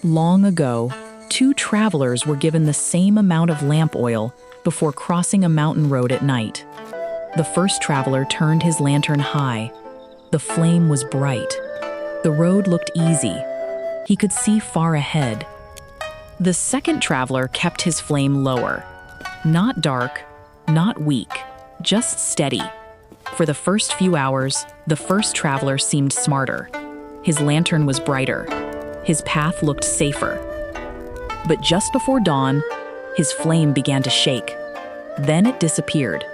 Long ago, two travelers were given the same amount of lamp oil before crossing a mountain road at night. The first traveler turned his lantern high. The flame was bright. The road looked easy. He could see far ahead. The second traveler kept his flame lower. Not dark, not weak, just steady. For the first few hours, the first traveler seemed smarter. His lantern was brighter. His path looked safer. But just before dawn, his flame began to shake. Then it disappeared.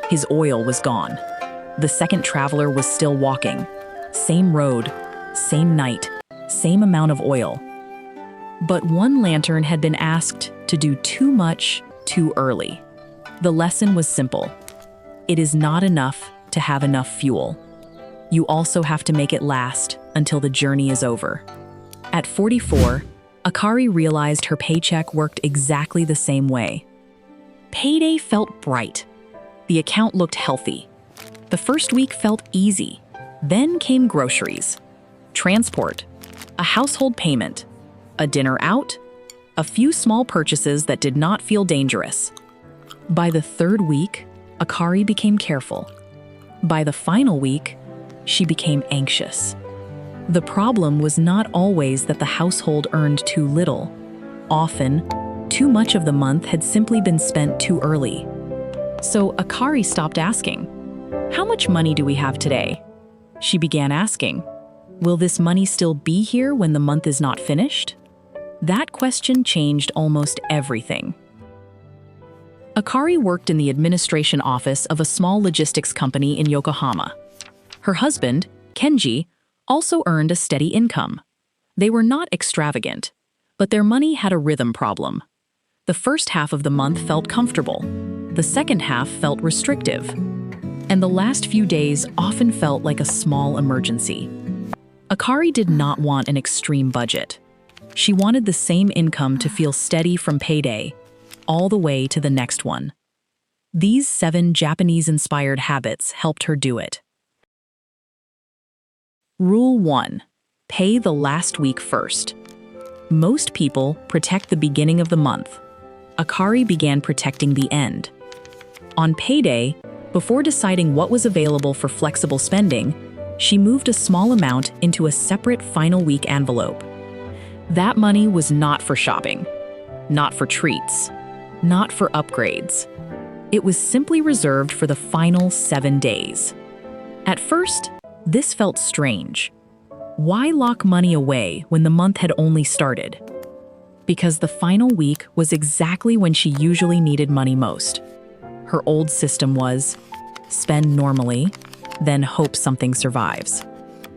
His oil was gone. The second traveler was still walking. Same road, same night, same amount of oil. But one lantern had been asked to do too much too early. The lesson was simple. It is not enough to have enough fuel. You also have to make it last until the journey is over. At 44, Akari realized her paycheck worked exactly the same way. Payday felt bright. The account looked healthy. The first week felt easy. Then came groceries, transport, a household payment, a dinner out, a few small purchases that did not feel dangerous. By the third week, Akari became careful. By the final week, she became anxious. The problem was not always that the household earned too little. Often, too much of the month had simply been spent too early. So Akari stopped asking, "How much money do we have today?" She began asking, "Will this money still be here when the month is not finished?" That question changed almost everything. Akari worked in the administration office of a small logistics company in Yokohama. Her husband, Kenji, also earned a steady income. They were not extravagant, but their money had a rhythm problem. The first half of the month felt comfortable. The second half felt restrictive. And the last few days often felt like a small emergency. Akari did not want an extreme budget. She wanted the same income to feel steady from payday, all the way to the next one. These 7 Japanese-inspired habits helped her do it. Rule 1. Pay the last week first. Most people protect the beginning of the month. Akari began protecting the end. On payday, before deciding what was available for flexible spending, she moved a small amount into a separate final week envelope. That money was not for shopping, not for treats, not for upgrades. It was simply reserved for the final 7 days. At first, this felt strange. Why lock money away when the month had only started? Because the final week was exactly when she usually needed money most. Her old system was spend normally, then hope something survives.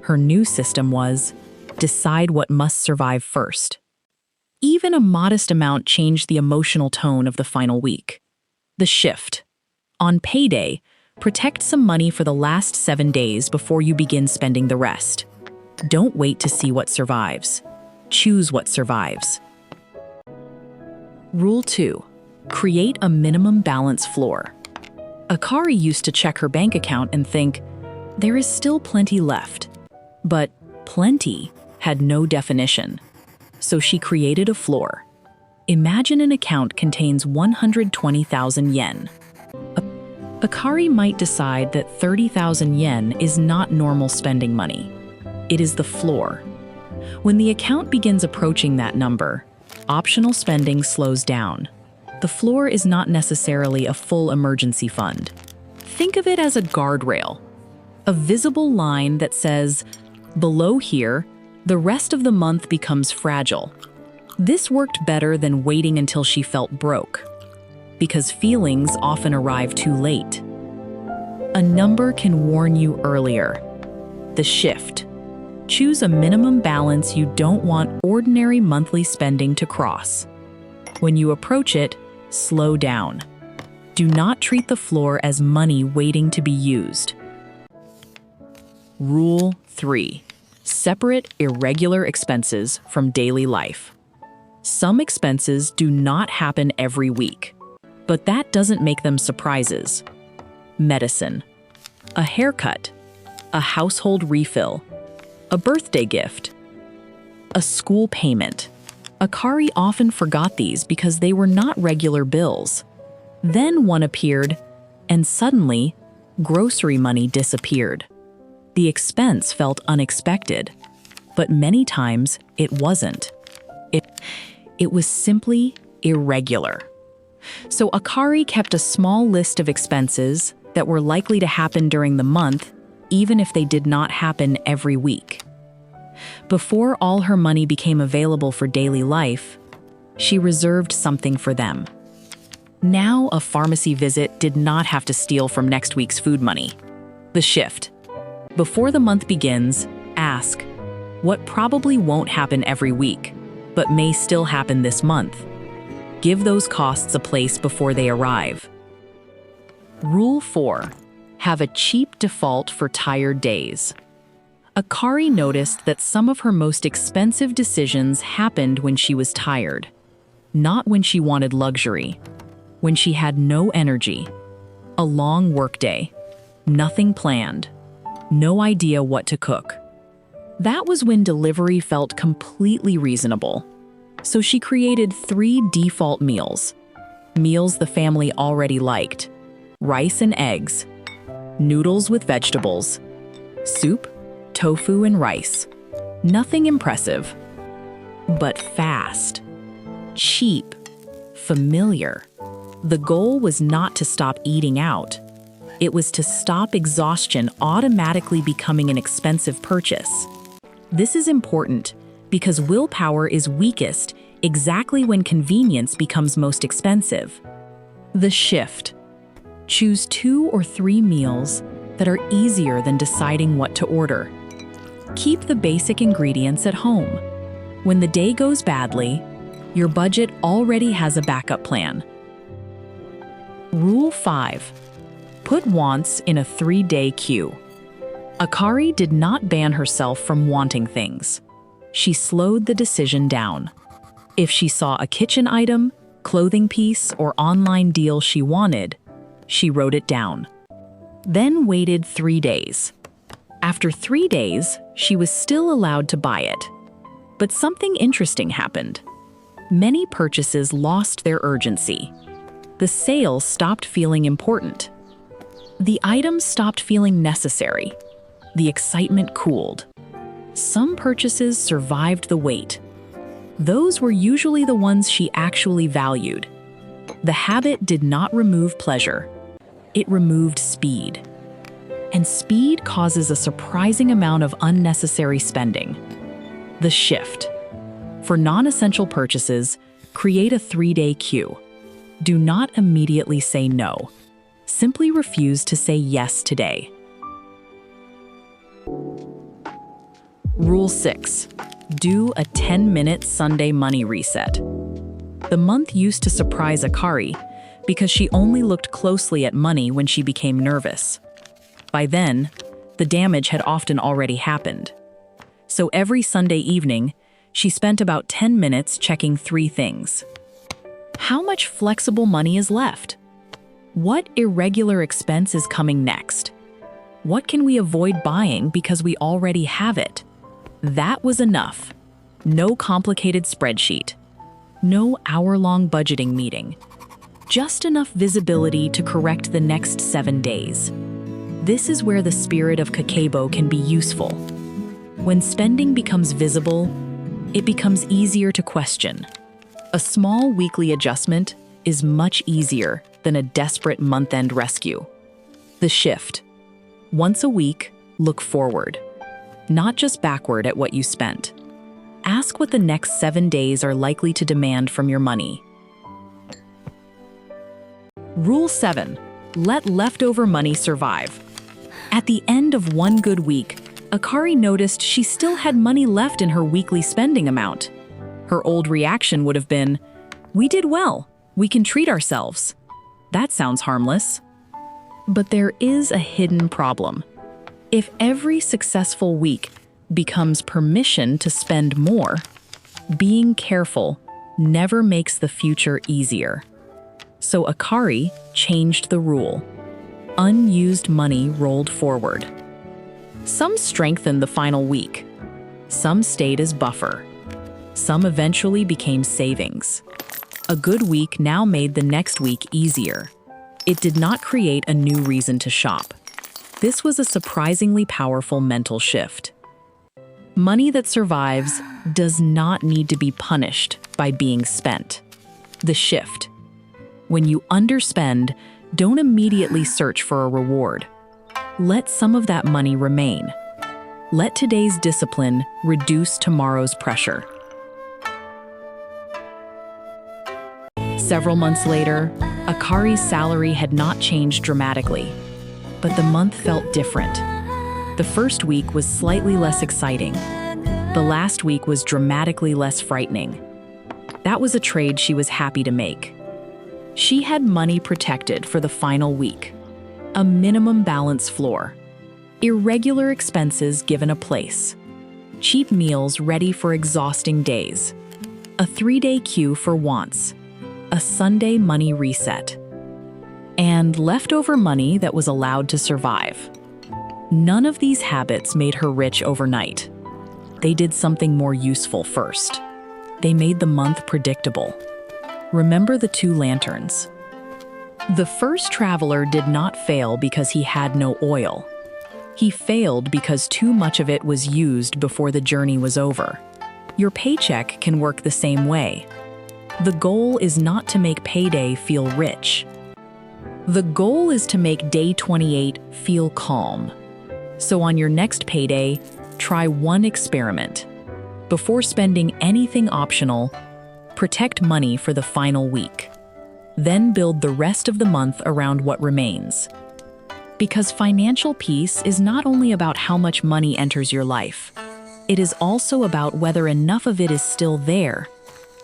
Her new system was decide what must survive first. Even a modest amount changed the emotional tone of the final week. The shift. On payday, protect some money for the last 7 days before you begin spending the rest. Don't wait to see what survives. Choose what survives. Rule 2. Create a minimum balance floor. Akari used to check her bank account and think, there is still plenty left. But plenty had no definition. So she created a floor. Imagine an account contains 120,000 yen. Akari might decide that 30,000 yen is not normal spending money. It is the floor. When the account begins approaching that number, optional spending slows down. The floor is not necessarily a full emergency fund. Think of it as a guardrail, a visible line that says, below here, the rest of the month becomes fragile. This worked better than waiting until she felt broke, because feelings often arrive too late. A number can warn you earlier. The shift. Choose a minimum balance you don't want ordinary monthly spending to cross. When you approach it, slow down. Do not treat the floor as money waiting to be used. Rule 3. Separate irregular expenses from daily life. Some expenses do not happen every week, but that doesn't make them surprises. Medicine, a haircut, a household refill, a birthday gift, a school payment. Akari often forgot these because they were not regular bills. Then one appeared, and suddenly, grocery money disappeared. The expense felt unexpected, but many times it wasn't. It was simply irregular. So Akari kept a small list of expenses that were likely to happen during the month, even if they did not happen every week. Before all her money became available for daily life, she reserved something for them. Now a pharmacy visit did not have to steal from next week's food money. The shift. Before the month begins, ask, what probably won't happen every week, but may still happen this month? Give those costs a place before they arrive. Rule 4. Have a cheap default for tired days. Akari noticed that some of her most expensive decisions happened when she was tired, not when she wanted luxury, when she had no energy, a long workday, nothing planned, no idea what to cook. That was when delivery felt completely reasonable. So she created 3 default meals the family already liked: rice and eggs, noodles with vegetables, soup, tofu and rice. Nothing impressive, but fast, cheap, familiar. The goal was not to stop eating out. It was to stop exhaustion automatically becoming an expensive purchase. This is important because willpower is weakest exactly when convenience becomes most expensive. The shift. Choose 2 or 3 meals that are easier than deciding what to order. Keep the basic ingredients at home. When the day goes badly, your budget already has a backup plan. Rule 5. Put wants in a 3-day queue. Akari did not ban herself from wanting things. She slowed the decision down. If she saw a kitchen item, clothing piece, or online deal she wanted, she wrote it down. Then waited 3 days. After 3 days, she was still allowed to buy it. But something interesting happened. Many purchases lost their urgency. The sale stopped feeling important. The items stopped feeling necessary. The excitement cooled. Some purchases survived the wait. Those were usually the ones she actually valued. The habit did not remove pleasure. It removed speed. And speed causes a surprising amount of unnecessary spending. The shift. For non-essential purchases, create a 3-day queue. Do not immediately say no. Simply refuse to say yes today. Rule 6. Do a 10-minute Sunday money reset. The month used to surprise Akari because she only looked closely at money when she became nervous. By then, the damage had often already happened. So every Sunday evening, she spent about 10 minutes checking 3 things. How much flexible money is left? What irregular expense is coming next? What can we avoid buying because we already have it? That was enough. No complicated spreadsheet. No hour-long budgeting meeting. Just enough visibility to correct the next 7 days. This is where the spirit of Kakebo can be useful. When spending becomes visible, it becomes easier to question. A small weekly adjustment is much easier than a desperate month-end rescue. The shift. Once a week, look forward. Not just backward at what you spent. Ask what the next 7 days are likely to demand from your money. Rule 7. Let leftover money survive. At the end of one good week, Akari noticed she still had money left in her weekly spending amount. Her old reaction would have been, "We did well. We can treat ourselves." That sounds harmless. But there is a hidden problem. If every successful week becomes permission to spend more, being careful never makes the future easier. So Akari changed the rule. Unused money rolled forward. Some strengthened the final week. Some stayed as buffer. Some eventually became savings. A good week now made the next week easier. It did not create a new reason to shop. This was a surprisingly powerful mental shift. Money that survives does not need to be punished by being spent. The shift. When you underspend, don't immediately search for a reward. Let some of that money remain. Let today's discipline reduce tomorrow's pressure. Several months later, Akari's salary had not changed dramatically, but the month felt different. The first week was slightly less exciting. The last week was dramatically less frightening. That was a trade she was happy to make. She had money protected for the final week, a minimum balance floor, irregular expenses given a place, cheap meals ready for exhausting days, a 3-day queue for wants, a Sunday money reset, and leftover money that was allowed to survive. None of these habits made her rich overnight. They did something more useful first. They made the month predictable. Remember the 2 lanterns. The first traveler did not fail because he had no oil. He failed because too much of it was used before the journey was over. Your paycheck can work the same way. The goal is not to make payday feel rich. The goal is to make day 28 feel calm. So on your next payday, try one experiment. Before spending anything optional, protect money for the final week. Then build the rest of the month around what remains. Because financial peace is not only about how much money enters your life, it is also about whether enough of it is still there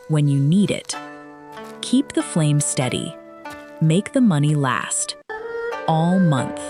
when you need it. Keep the flame steady. Make the money last. All month.